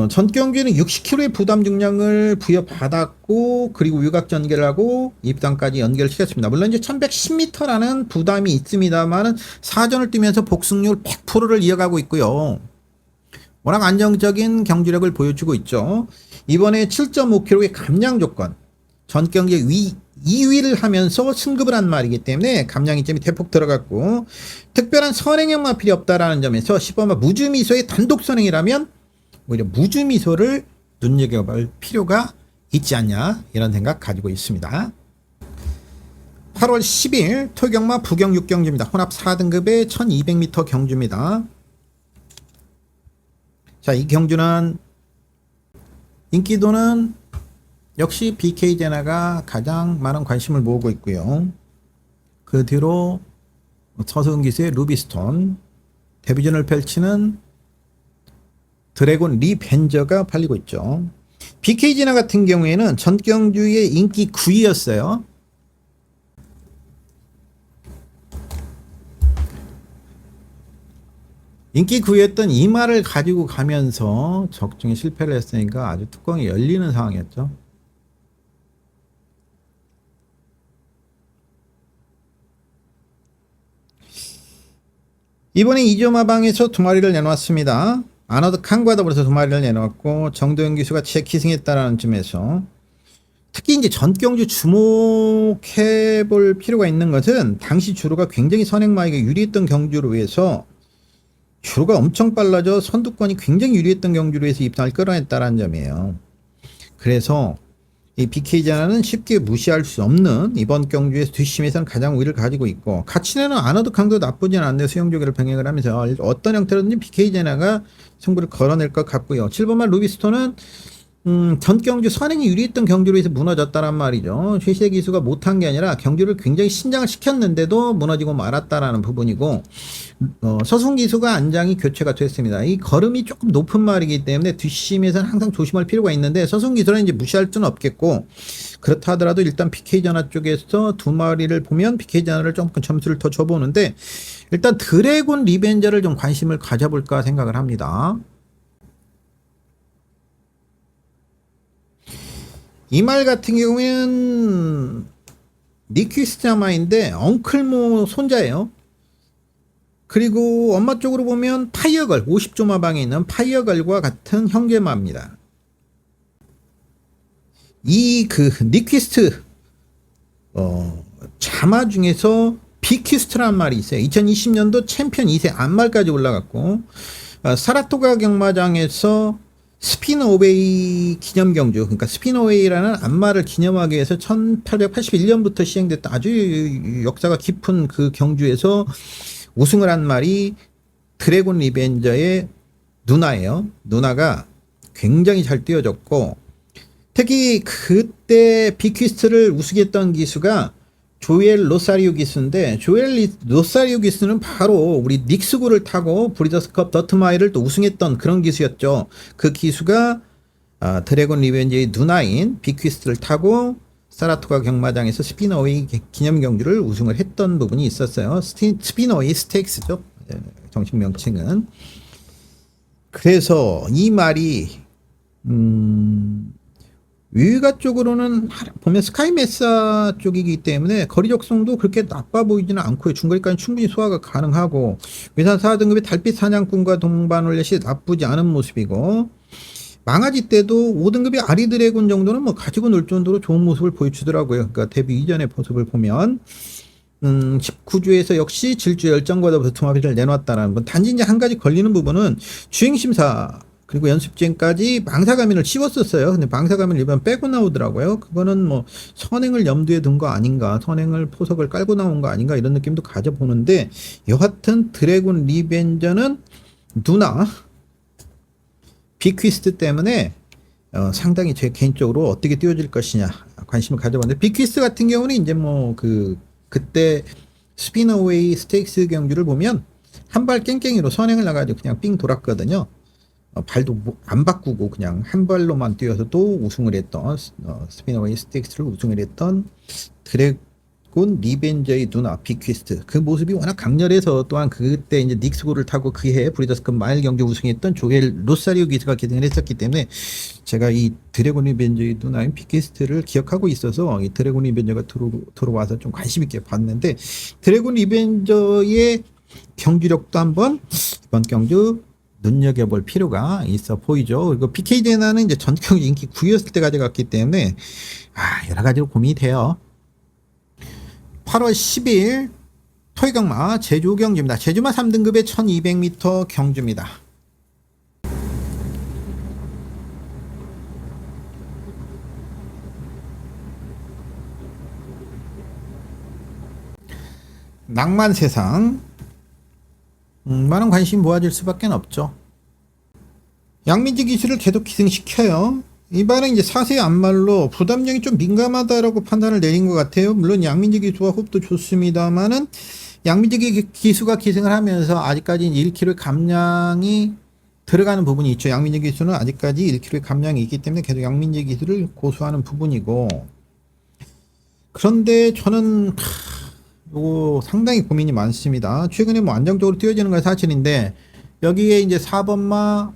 전 경기에는 60kg의 부담 중량을 부여받았고, 그리고 유각 전개를 하고 입상까지 연결시켰습니다. 물론 이제 1110m라는 부담이 있습니다만은 사전을 뛰면서 복승률 100%를 이어가고 있고요. 워낙 안정적인 경주력을 보여주고 있죠. 이번에 7.5kg의 감량 조건, 전 경기에 2위를 하면서 승급을 한 말이기 때문에 감량 이점이 대폭 들어갔고, 특별한 선행형만 필요 없다라는 점에서 10번마 무주미소의 단독 선행이라면 오히려 무주미소를 눈여겨볼 필요가 있지 않냐, 이런 생각 가지고 있습니다. 8월 10일 토경마 부경 6경주입니다. 혼합 4등급의 1200m 경주입니다. 자, 이 경주는 인기도는 역시 BK 제나가 가장 많은 관심을 모으고 있고요. 그 뒤로 서승 기수의 루비스톤, 데뷔전을 펼치는 드래곤 리벤저가 팔리고 있죠. BK 제나 같은 경우에는 전경주의 인기 9위였어요. 인기 9위였던 이 말을 가지고 가면서 적중에 실패를 했으니까 아주 뚜껑이 열리는 상황이었죠. 이번에 이조마방에서 2마리를 내놓았습니다. 아너드 칸과 더불어서 2마리를 내놓았고, 정도영 기수가 기승했다라는 점에서 특히 이제 전경주 주목해 볼 필요가 있는 것은, 당시 주로가 굉장히 선행마에게 유리했던 경주로 해서 주로가 엄청 빨라져 선두권이 굉장히 유리했던 경주로 해서 입상을 끌어냈다는 점이에요. 그래서 이 BK 제나는 쉽게 무시할 수 없는 이번 경주에서 뒷심에서는 가장 우위를 가지고 있고, 가치내는 아너드 강도 나쁘진 않은데 수용조기를 병행을 하면서 어떤 형태로든지 BK 제나가 승부를 걸어낼 것 같고요. 7번마 루비스톤은 전 경주 선행이 유리했던 경주로 해서 무너졌다란 말이죠. 최시의 기수가 못한 게 아니라 경주를 굉장히 신장을 시켰는데도 무너지고 말았다라는 부분이고, 서순 기수가 안장이 교체가 됐습니다. 이 걸음이 조금 높은 말이기 때문에 뒷심에서는 항상 조심할 필요가 있는데, 서순 기수는 이제 무시할 수는 없겠고, 그렇다 하더라도 일단 BK 제나 쪽에서 2마리를 보면 BK 제나를 조금 점수를 더 줘보는데, 일단 드래곤 리벤저를 좀 관심을 가져볼까 생각을 합니다. 이 말 같은 경우에는 니퀴스자마인데 엉클모 손자예요. 그리고 엄마 쪽으로 보면 파이어걸, 50조마방에 있는 파이어걸과 같은 형제마입니다. 이 그 니퀴스트 자마 중에서 비퀴스트라는 말이 있어요. 2020년도 챔피언 2세 안말까지 올라갔고 사라토가 경마장에서 스피너웨이 기념경주, 그러니까 스피너웨이라는 안마를 기념하기 위해서 1881년부터 시행됐던 아주 역사가 깊은 그 경주에서 우승을 한 말이 드래곤 리벤저의 누나예요. 누나가 굉장히 잘 뛰어졌고, 특히 그때 비퀴스트를 우승했던 기수가 조엘 로사리오 기수인데, 조엘 로사리오 기수는 바로 우리 닉스구를 타고 브리더스컵 더트마일을 또 우승했던 그런 기수였죠. 그 기수가 드래곤 리벤지의 누나인 비퀴스트를 타고 사라토가 경마장에서 스피너웨이 기념 경주를 우승을 했던 부분이 있었어요. 스피너웨이 스테이크스죠, 정식 명칭은. 그래서 이 말이 위가 쪽으로는 보면 스카이메사 쪽이기 때문에 거리 적성도 그렇게 나빠 보이지는 않고요. 중거리까지 충분히 소화가 가능하고, 위산 4등급의 달빛 사냥꾼과 동반올렛이 나쁘지 않은 모습이고, 망아지 때도 5등급의 아리드래곤 정도는 뭐 가지고 놀 정도로 좋은 모습을 보여주더라고요. 그러니까 데뷔 이전의 모습을 보면 19주에서 역시 질주 열정과 더불어 두마비를 내놨다라는 건, 단지 이제 한 가지 걸리는 부분은 주행심사 그리고 연습주행까지 망사가민을 씌웠었어요. 근데 망사가민을 이번 빼고 나오더라고요. 그거는 뭐 선행을 염두에 둔 거 아닌가, 선행을 포석을 깔고 나온 거 아닌가, 이런 느낌도 가져보는데, 여하튼 드래곤 리벤저는 누나 비퀴스트 때문에 상당히 제 개인적으로 어떻게 띄워질 것이냐 관심을 가져봤는데, 비퀴스트 같은 경우는 이제 뭐 그때 스피너웨이 스테이크스 경주를 보면 한 발 깽깽이로 선행을 나가지고 그냥 삥 돌았거든요. 발도 안 바꾸고 그냥 한 발로만 뛰어서도 우승을 했던 스피너웨이 스테이크스를 우승을 했던 드래곤 리벤저의 누나 비퀴스트, 그 모습이 워낙 강렬해서, 또한 그때 이제 닉스고를 타고 그해 브리더스컵 마일 경주 우승했던 조엘 로사리오 기수가 기등을 했었기 때문에 제가 이 드래곤 리벤저의 누나인 비퀴스트를 기억하고 있어서 이 드래곤 리벤저가 들어와서 좀 관심 있게 봤는데, 드래곤 리벤저의 경주력도 한번 이번 경주 눈여겨볼 필요가 있어 보이죠. 그리고 PK 제나는 이제 전 경주 인기 9위였을 때 가져갔기 때문에 여러 가지로 고민이 돼요. 8월 10일 토요경마 제주 경주입니다. 제주마 3등급의 1200m 경주입니다. 낭만 세상, 많은 관심이 모아질 수밖에 없죠. 양민지 기술을 계속 기승시켜요. 이번에 이제 4세 안말로 부담력이 좀 민감하다라고 판단을 내린 것 같아요. 물론 양민지 기수와 호흡도 좋습니다만은, 양민지 기수가 기승을 하면서 아직까지 1kg 감량이 들어가는 부분이 있죠. 양민지 기수는 아직까지 1kg 감량이 있기 때문에 계속 양민지 기수를 고수하는 부분이고, 그런데 저는 요거 상당히 고민이 많습니다. 최근에 뭐 안정적으로 뛰어지는 건 사실인데, 여기에 이제 4번마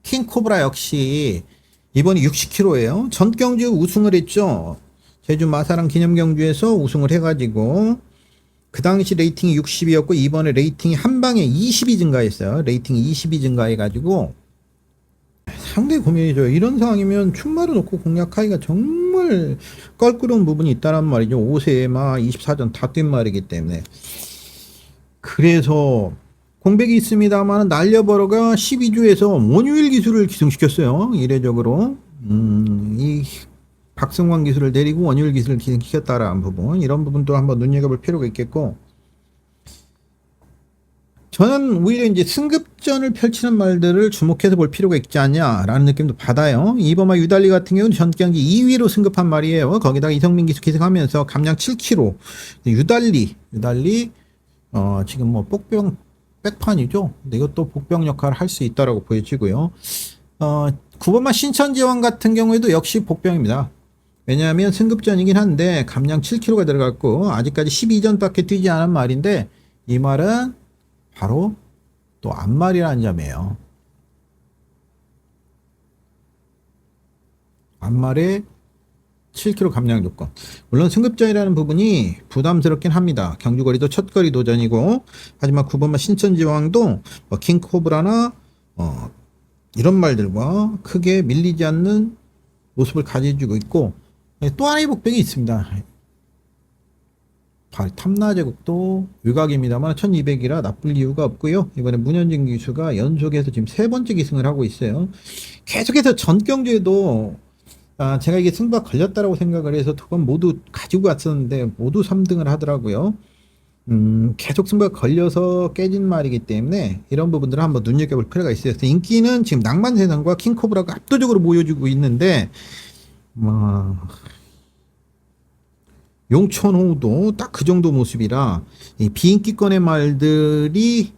킹코브라 역시 이번에 60kg예요. 전 경주 우승을 했죠. 제주 마사랑 기념경주에서 우승을 해가지고 그 당시 레이팅이 60이었고 이번에 레이팅이 한 방에 20이 증가했어요. 레이팅이 20이 증가해가지고 상당히 고민이죠. 이런 상황이면 충마를 놓고 공략하기가 정말 껄끄러운 부분이 있다란 말이죠. 5세마 24전 다 뛴 말이기 때문에. 그래서 공백이 있습니다만 날려버러가 12주에서 원유일 기술을 기승시켰어요. 이례적으로 이 박승환 기술을 내리고 원유일 기술을 기승시켰다라는 부분, 이런 부분도 한번 눈여겨볼 필요가 있겠고, 저는 오히려 이제 승급전을 펼치는 말들을 주목해서 볼 필요가 있지 않냐라는 느낌도 받아요. 이범아 유달리 같은 경우는 전 경기 2위로 승급한 말이에요. 거기다가 이성민 기수 기승하면서 감량 7kg. 유달리 지금 뭐 복병 백판이죠. 근데 이것도 복병 역할을 할 수 있다라고 보여지고요. 9번마 신천지왕 같은 경우에도 역시 복병입니다. 왜냐하면 승급전이긴 한데 감량 7kg가 들어갔고 아직까지 12전밖에 뛰지 않은 말인데, 이 말은 바로 또 안말이라는 점이에요. 안말의 7kg 감량 조건. 물론 승급전이라는 부분이 부담스럽긴 합니다. 경주거리도 첫거리 도전이고, 하지만 9번마 신천지왕도 킹코브라나 이런 말들과 크게 밀리지 않는 모습을 가져주고 있고, 또 하나의 복병이 있습니다. 탐라제국도 외곽입니다만 1200이라 나쁠 이유가 없고요. 이번에 문현진 기수가 연속해서 지금 세 번째 기승을 하고 있어요. 계속해서 전경주에도 제가 이게 승부가 걸렸다라고 생각을 해서 두 번 모두 가지고 왔었는데 모두 3등을 하더라고요. 계속 승부가 걸려서 깨진 말이기 때문에 이런 부분들을 한번 눈여겨볼 필요가 있어요. 그래서 인기는 지금 낭만세상과 킹코브라가 압도적으로 보여주고 있는데, 용천호도 딱 그 정도 모습이라 이 비인기권의 말들이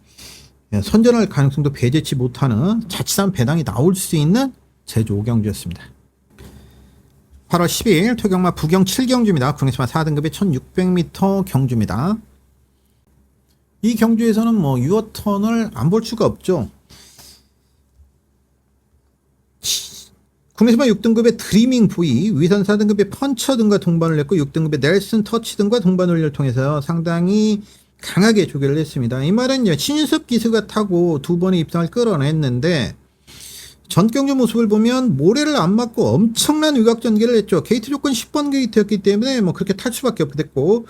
선전할 가능성도 배제치 못하는 자칫한 배당이 나올 수 있는 제주 5경주였습니다. 8월 10일 토경마 부경 7경주입니다. 국내시마 4등급의 1600m 경주입니다. 이 경주에서는 뭐 유어턴을 안 볼 수가 없죠. 국내시마 6등급의 드리밍 보이, 위선 4등급의 펀처 등과 동반을 했고 6등급의 넬슨 터치 등과 동반 훈련을 통해서 상당히 강하게 조결을 했습니다. 이 말은 신윤섭 기수가 타고 두 번의 입상을 끌어냈는데 전경주 모습을 보면 모래를 안 맞고 엄청난 위각 전개를 했죠. 게이트 조건 10번 게이트였기 때문에 뭐 그렇게 탈 수밖에 없었고,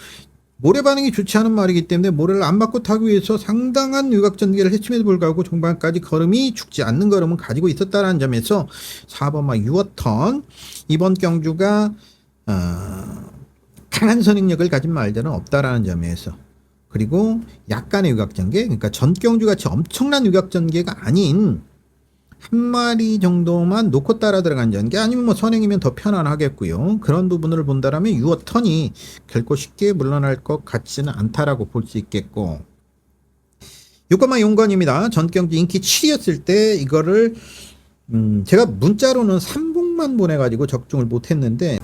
모래 반응이 좋지 않은 말이기 때문에 모래를 안 맞고 타기 위해서 상당한 위각 전개를 했음에도 불구하고 종반까지 걸음이 죽지 않는 걸음은 가지고 있었다는 점에서 4번마 유어턴, 이번 경주가 강한 선행력을 가진 말들은 없다라는 점에서, 그리고 약간의 위각 전개, 그러니까 전경주 같이 엄청난 위각 전개가 아닌 한 마리 정도만 놓고 따라 들어간 전개, 아니면 뭐 선행이면 더 편안하겠고요. 그런 부분을 본다라면 유어턴이 결코 쉽게 물러날 것 같지는 않다라고 볼 수 있겠고, 6번마 용건입니다. 전경주 인기 7위였을 때 이거를 제가 문자로는 3복만 보내가지고 적중을 못했는데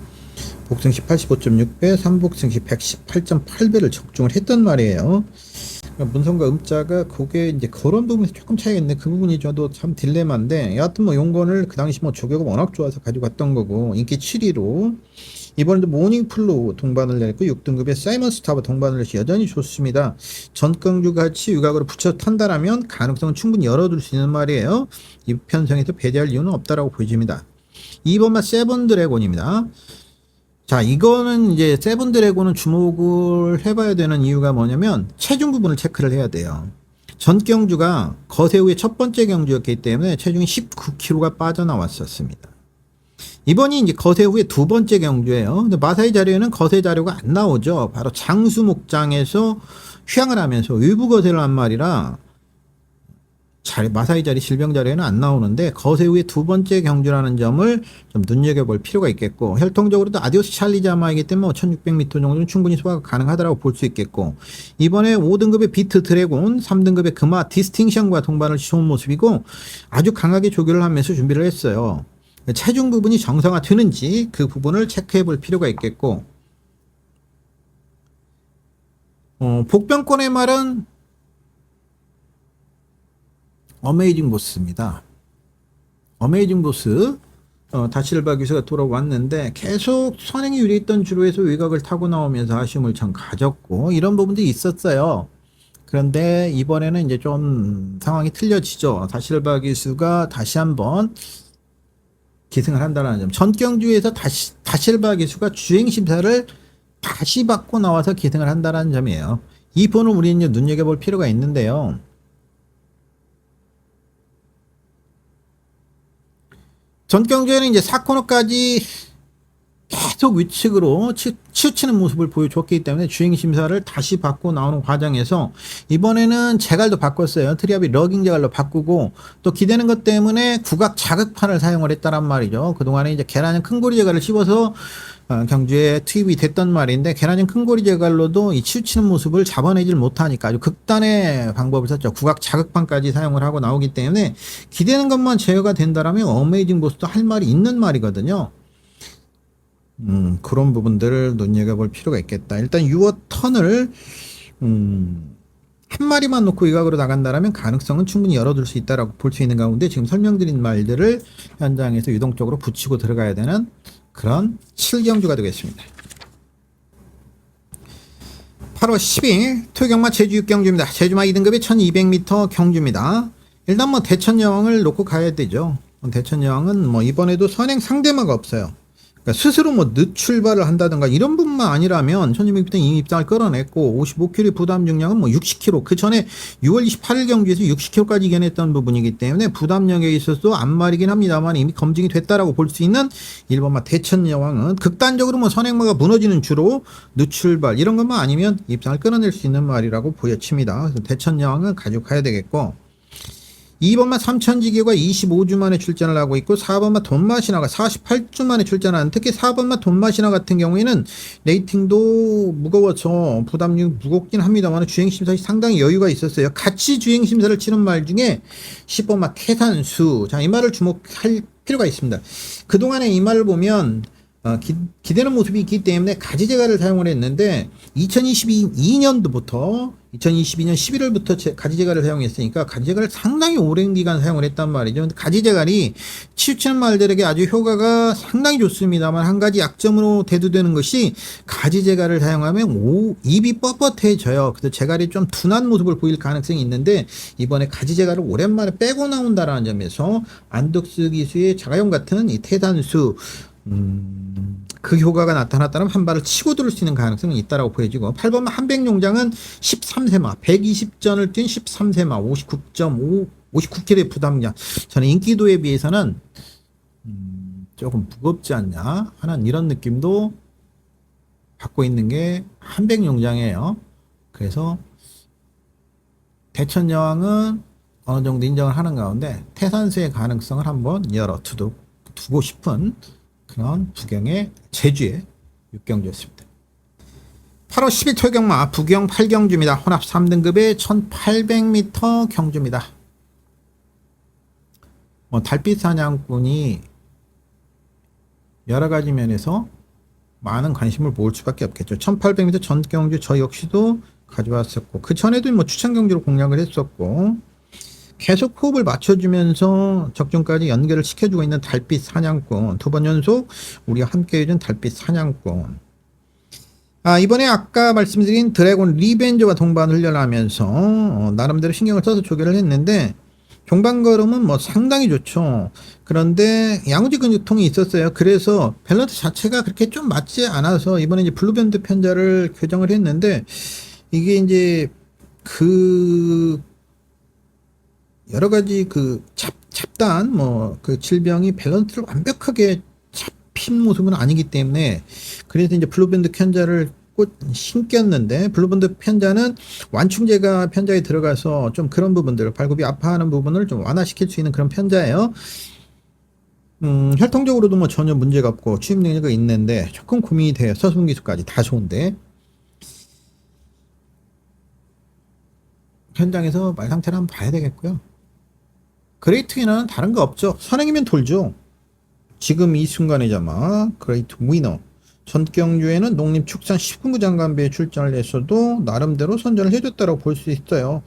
복승시 85.6배, 3복승시 118.8배를 적중을 했단 말이에요. 문성과 음자가 그게 이제 그런 부분에서 조금 차이가 있는데 그 부분이 저도 참 딜레마인데, 여하튼 뭐 용건을 그 당시 뭐 조교가 워낙 좋아서 가지고 갔던 거고, 인기 7위로 이번에도 모닝풀로 동반을 냈고 6등급의 사이먼 스타와 동반을 해서 여전히 좋습니다. 전경주 같이 유각으로 붙여 탄다라면 가능성은 충분히 열어둘 수 있는 말이에요. 이 편성에서 배제할 이유는 없다라고 보여집니다. 2번마 세븐 드래곤입니다. 자, 이거는 이제 세븐 드래곤은 주목을 해봐야 되는 이유가 뭐냐면 체중 부분을 체크를 해야 돼요. 전경주가 거세 후의 첫 번째 경주였기 때문에 체중이 19kg가 빠져나왔었습니다. 이번이 이제 거세 후의 두 번째 경주예요. 근데 마사이 자료에는 거세 자료가 안 나오죠. 바로 장수 목장에서 휴양을 하면서 외부 거세를 한 말이라 마사이 자리 질병 자료에는 안 나오는데 거세 후의 두 번째 경주라는 점을 좀 눈여겨볼 필요가 있겠고, 혈통적으로도 아디오스 찰리자마이기 때문에 1600m 정도는 충분히 소화가 가능하다고 볼 수 있겠고, 이번에 5등급의 비트 드래곤, 3등급의 금화 디스팅션과 동반을 좋은 모습이고 아주 강하게 조교를 하면서 준비를 했어요. 체중 부분이 정상화되는지 그 부분을 체크해 볼 필요가 있겠고, 복병권의 말은 어메이징 보스입니다. 어메이징 보스, 다실바 기수가 돌아왔는데 계속 선행이 유리했던 주로에서 외곽을 타고 나오면서 아쉬움을 참 가졌고 이런 부분들이 있었어요. 그런데 이번에는 이제 좀 상황이 틀려지죠. 다실바 기수가 다시 한번 기승을 한다는 점. 전경주에서 다실바 기수가 주행 심사를 다시 받고 나와서 기승을 한다는 점이에요. 이 부분을 우리는 눈여겨볼 필요가 있는데요. 전경주에는 이제 4코너까지 계속 위측으로 치우치는 모습을 보여줬기 때문에 주행심사를 다시 받고 나오는 과정에서 이번에는 제갈도 바꿨어요. 트리압이 러깅 제갈로 바꾸고, 또 기대는 것 때문에 구각 자극판을 사용을 했다란 말이죠. 그동안에 이제 계란형 큰고리 제갈을 씹어서 경주에 투입이 됐던 말인데, 계란형 큰고리 제갈로도 이 치우치는 모습을 잡아내질 못하니까 아주 극단의 방법을 썼죠. 구각 자극판까지 사용을 하고 나오기 때문에 기대는 것만 제어가 된다라면 어메이징 보스도 할 말이 있는 말이거든요. 그런 부분들을 눈여겨볼 필요가 있겠다. 일단 유어턴을 한 마리만 놓고 이각으로 나간다라면 가능성은 충분히 열어둘 수 있다라고 볼 수 있는 가운데, 지금 설명드린 말들을 현장에서 유동적으로 붙이고 들어가야 되는 그런 7경주가 되겠습니다. 8월 10일 토경마 제주 6경주입니다. 제주마 2등급의 1200m 경주입니다. 일단 뭐 대천여왕을 놓고 가야 되죠. 대천여왕은 뭐 이번에도 선행 상대마가 없어요. 그러니까 스스로 뭐 늦출발을 한다든가 이런 부분만 아니라면 1600부터 이미 입장을 끌어냈고 55kg 부담 중량은 뭐 60kg 그 전에 6월 28일 경기에서 60kg까지 이겨냈던 부분이기 때문에 부담력에 있어서도 안말이긴 합니다만 이미 검증이 됐다라고 볼 수 있는 1번마 대천여왕은 극단적으로 뭐 선행마가 무너지는 주로 늦출발 이런 것만 아니면 입장을 끌어낼 수 있는 말이라고 보여집니다. 그래서 대천여왕은 가져가야 되겠고 2번마 삼천지교가 25주 만에 출전을 하고 있고 4번마 돈마시나가 48주 만에 출전하는 특히 4번마 돈마시나 같은 경우에는 레이팅도 무거워서 부담이 무겁긴 합니다만 주행심사에 상당히 여유가 있었어요. 같이 주행심사를 치는 말 중에 10번마 태산수 자, 이 말을 주목할 필요가 있습니다. 그동안에 이 말을 보면 기대는 모습이 있기 때문에 가지제갈을 사용을 했는데 2022년도부터 2022년 11월부터 가지제갈을 사용했으니까 가지제갈을 상당히 오랜 기간 사용을 했단 말이죠. 근데 가지제갈이 치우치는 말들에게 아주 효과가 상당히 좋습니다만 한 가지 약점으로 대두되는 것이 가지제갈을 사용하면 입이 뻣뻣해져요. 그래서 제갈이 좀 둔한 모습을 보일 가능성이 있는데 이번에 가지제갈을 오랜만에 빼고 나온다라는 점에서 안덕스 기수의 자가용 같은 이 태산수 그 효과가 나타났다면 한 발을 치고 들을 수 있는 가능성이 있다라고 보여지고 8번 한백용장은 13세마 120전을 뛴 13세마 59.5 59kg의 부담량 저는 인기도에 비해서는 조금 무겁지 않냐 하는 이런 느낌도 받고 있는 게 한백용장이에요. 그래서 대천여왕은 어느 정도 인정을 하는 가운데 태산수의 가능성을 한번 열어두고 싶은 그런 부경의 제주의 6경주였습니다. 8월 10일 토경마 부경 8경주입니다. 혼합 3등급의 1800m 경주입니다. 달빛 사냥꾼이 여러 가지 면에서 많은 관심을 모을 수밖에 없겠죠. 1800m 전 경주 저 역시도 가져왔었고 그 전에도 추천 경주로 공략을 했었고 계속 호흡을 맞춰주면서 적중까지 연결을 시켜주고 있는 달빛 사냥꾼 두 번 연속 우리가 함께 해준 달빛 사냥꾼 이번에 아까 말씀드린 드래곤 리벤저와 동반 훈련하면서 나름대로 신경을 써서 조결을 했는데 종반걸음은 상당히 좋죠. 그런데 양우지 근육통이 있었어요. 그래서 밸런스 자체가 그렇게 좀 맞지 않아서 이번에 이제 블루밴드 편자를 교정을 했는데 이게 이제 여러 가지 잡단 그 질병이 밸런스를 완벽하게 잡힌 모습은 아니기 때문에 그래서 이제 블루밴드 편자를 꼭 신겼는데 블루밴드 편자는 완충제가 편자에 들어가서 좀 그런 부분들 발굽이 아파하는 부분을 좀 완화시킬 수 있는 그런 편자예요. 혈통적으로도 전혀 문제가 없고 취입 능력이 있는데 조금 고민이 돼요. 서순 기수까지 다 좋은데 현장에서 말 상태를 한번 봐야 되겠고요. 그레이트 위너는 다른 거 없죠. 선행이면 돌죠. 지금 이 순간이자마 그레이트 위너 전경주에는 농림축산 19부 장관배에 출전을 했어도 나름대로 선전을 해줬다고 볼 수 있어요.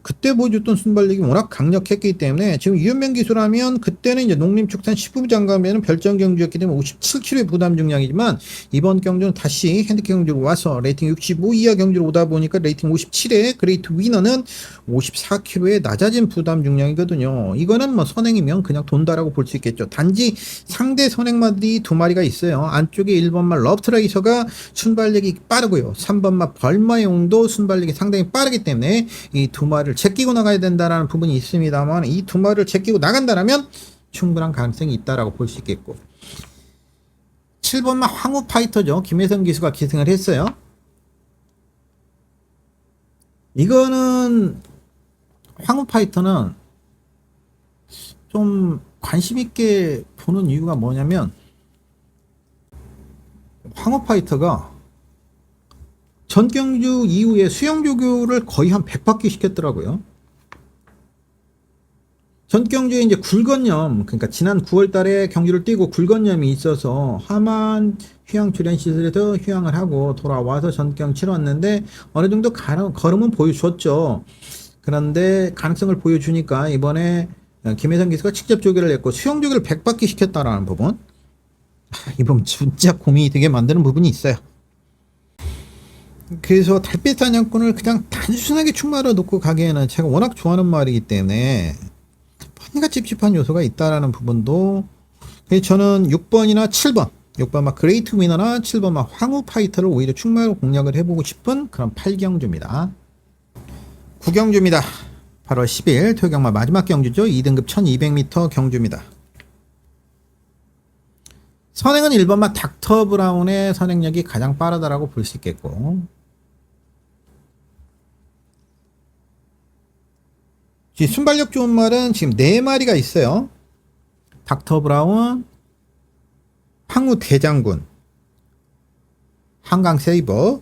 그때 보여줬던 순발력이 워낙 강력했기 때문에 지금 유연명 기수라면 그때는 이제 농림축산 19부 장관배는 별정 경주였기 때문에 57kg의 부담 중량이지만 이번 경주는 다시 핸디캡 경주로 와서 레이팅 65 이하 경주로 오다 보니까 레이팅 57에 그레이트 위너는 54kg의 낮아진 부담 중량이거든요. 이거는 선행이면 그냥 돈다라고 볼 수 있겠죠. 단지 상대 선행마들이 두 마리가 있어요. 안쪽에 1번마 러브트라이서가 순발력이 빠르고요. 3번마 벌마용도 순발력이 상당히 빠르기 때문에 이 두 마리를 제끼고 나가야 된다는 부분이 있습니다만 이 두 마리를 제끼고 나간다면 충분한 가능성이 있다라고 볼 수 있겠고 7번마 황후 파이터죠. 김혜성 기수가 기승을 했어요. 이거는 황후 파이터는 좀 관심 있게 보는 이유가 뭐냐면 황후 파이터가 전경주 이후에 수영조교를 거의 한 100바퀴 시켰더라고요. 전경주에 이제 굴건염, 그러니까 지난 9월 달에 경주를 뛰고 굴건염이 있어서 하만 휴양출연시설에서 휴양을 하고 돌아와서 전경 치렀는데 어느 정도 걸음은 보여줬죠. 그런데 가능성을 보여주니까 이번에 김혜성 기수가 직접 조교를 했고 수영조교를 100바퀴 시켰다라는 부분. 이번 진짜 고민이 되게 만드는 부분이 있어요. 그래서 달빛 사냥꾼을 그냥 단순하게 충마로 놓고 가기에는 제가 워낙 좋아하는 말이기 때문에 약간가 찝찝한 요소가 있다라는 부분도, 그래서 저는 6번이나 7번, 6번 막 그레이트 위너나 7번 막 황후 파이터를 오히려 충마로 공략을 해보고 싶은 그런 8경주입니다. 9경주입니다. 8월 10일 토요경마 마지막 경주죠. 2등급 1200m 경주입니다. 선행은 1번마 닥터 브라운의 선행력이 가장 빠르다라고 볼 수 있겠고, 순발력 좋은 말은 지금 4마리가 있어요. 닥터 브라운, 황후 대장군, 한강 세이버,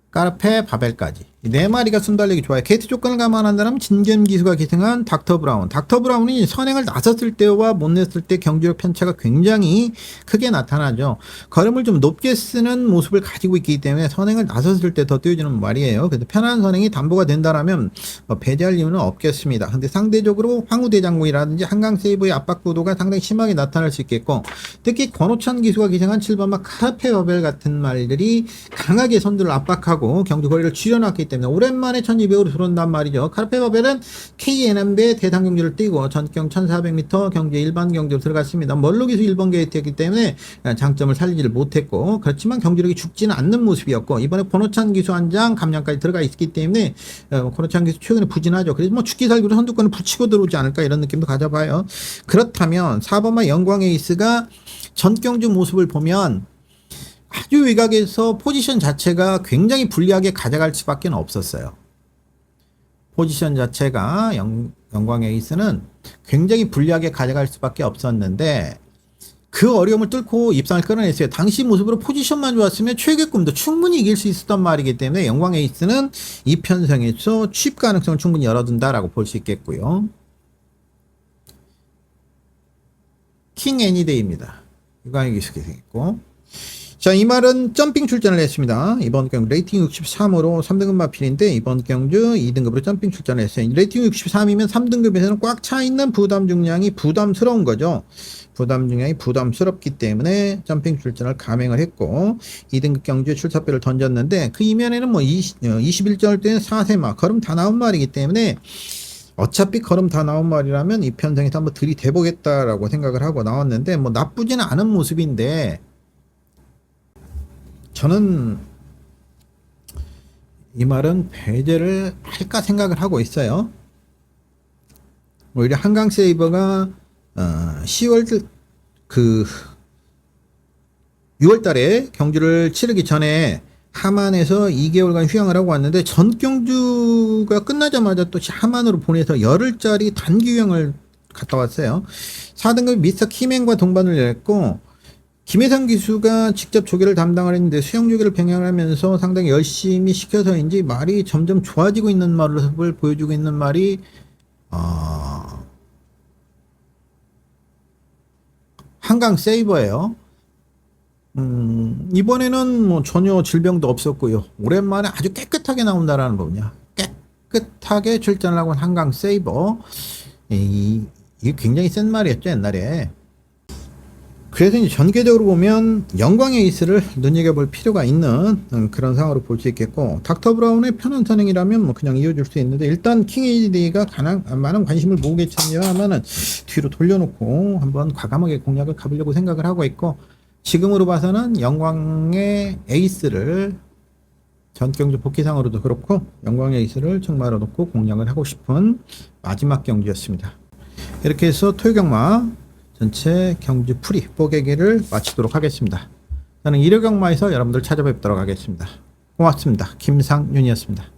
까르페 바벨까지 이 4마리가 순발력이 좋아요. 게이트 조건을 감안한다면 진겸 기수가 기승한 닥터 브라운. 닥터 브라운이 선행을 나섰을 때와 못 냈을 때 경주력 편차가 굉장히 크게 나타나죠. 걸음을 좀 높게 쓰는 모습을 가지고 있기 때문에 선행을 나섰을 때 더 뛰어주는 말이에요. 그래서 편한 선행이 담보가 된다라면 배제할 이유는 없겠습니다. 근데 상대적으로 황후 대장군이라든지 한강 세이버의 압박 구도가 상당히 심하게 나타날 수 있겠고, 특히 권호찬 기수가 기승한 7번마 카르페 바벨 같은 말들이 강하게 선두를 압박하고 경주 거리를 줄여놨기 때문에 오랜만에 1200으로 들어온단 말이죠. 카르페 바벨은 KNM배 대상 경주를 뛰고 전경 1400m 경주에 일반 경주로 들어갔습니다. 멀로 기수 1번 게이트였기 때문에 장점을 살리지를 못했고, 그렇지만 경주력이 죽지는 않는 모습이었고, 이번에 권호찬 기수 한 장 감량까지 들어가 있기 때문에 권호찬 기수 최근에 부진하죠. 그래서 뭐 죽기 살기로 선두권을 붙이고 들어오지 않을까 이런 느낌도 가져봐요. 그렇다면 4번마 영광 에이스가 전경주 모습을 보면 아주 외곽에서 포지션 자체가 굉장히 불리하게 가져갈 수밖에 없었어요. 포지션 자체가 영광 에이스는 굉장히 불리하게 가져갈 수밖에 없었는데 그 어려움을 뚫고 입상을 끌어냈어요. 당시 모습으로 포지션만 좋았으면 최고의 꿈도 충분히 이길 수 있었단 말이기 때문에 영광 에이스는 이 편성에서 취입 가능성을 충분히 열어둔다라고 볼 수 있겠고요. 킹 애니데이입니다. 유광희 기수가 생겼고, 자, 이 말은 점핑 출전을 했습니다. 이번 경주 레이팅 63으로 3등급 마필인데 이번 경주 2등급으로 점핑 출전을 했어요. 레이팅 63이면 3등급에서는 꽉 차 있는 부담 중량이 부담스러운 거죠. 부담 중량이 부담스럽기 때문에 점핑 출전을 감행을 했고, 2등급 경주에 출사표를 던졌는데 그 이면에는 뭐 21절 때는 4세마 걸음 다 나온 말이기 때문에 어차피 걸음 다 나온 말이라면 이 편성에서 한번 들이대보겠다라고 생각을 하고 나왔는데, 뭐 나쁘지는 않은 모습인데 저는 이 말은 배제를 할까 생각을 하고 있어요. 오히려 한강 세이버가 10월 6월 달에 경주를 치르기 전에 하만에서 2개월간 휴양을 하고 왔는데 전 경주가 끝나자마자 또 하만으로 보내서 열흘짜리 단기 휴양을 갔다 왔어요. 4등급 미스터 키맨과 동반을 했고, 김혜상 기수가 직접 조계를 담당을 했는데 수영 조계를 병행을 하면서 상당히 열심히 시켜서인지 말이 점점 좋아지고 있는 모습을 보여주고 있는 말이 한강 세이버예요. 이번에는 뭐 전혀 질병도 없었고요. 오랜만에 아주 깨끗하게 나온다라는 거냐. 깨끗하게 출전을 하고 한강 세이버. 이게 굉장히 센 말이었죠, 옛날에. 그래서 이제 전개적으로 보면 영광 에이스를 눈여겨볼 필요가 있는 그런 상황으로 볼 수 있겠고, 닥터 브라운의 편한 선행이라면 뭐 그냥 이어줄 수 있는데, 일단 킹 에이디가 많은 관심을 모으겠지만은 뒤로 돌려놓고 한번 과감하게 공략을 가보려고 생각을 하고 있고, 지금으로 봐서는 영광의 에이스를 전경주 복귀상으로도 그렇고 영광 에이스를 정말로 놓고 공략을 하고 싶은 마지막 경주였습니다. 이렇게 해서 토요경마 전체 경주 풀이 뽀개기를 마치도록 하겠습니다. 저는 1호 경마에서 여러분들 찾아뵙도록 하겠습니다. 고맙습니다. 김상윤이었습니다.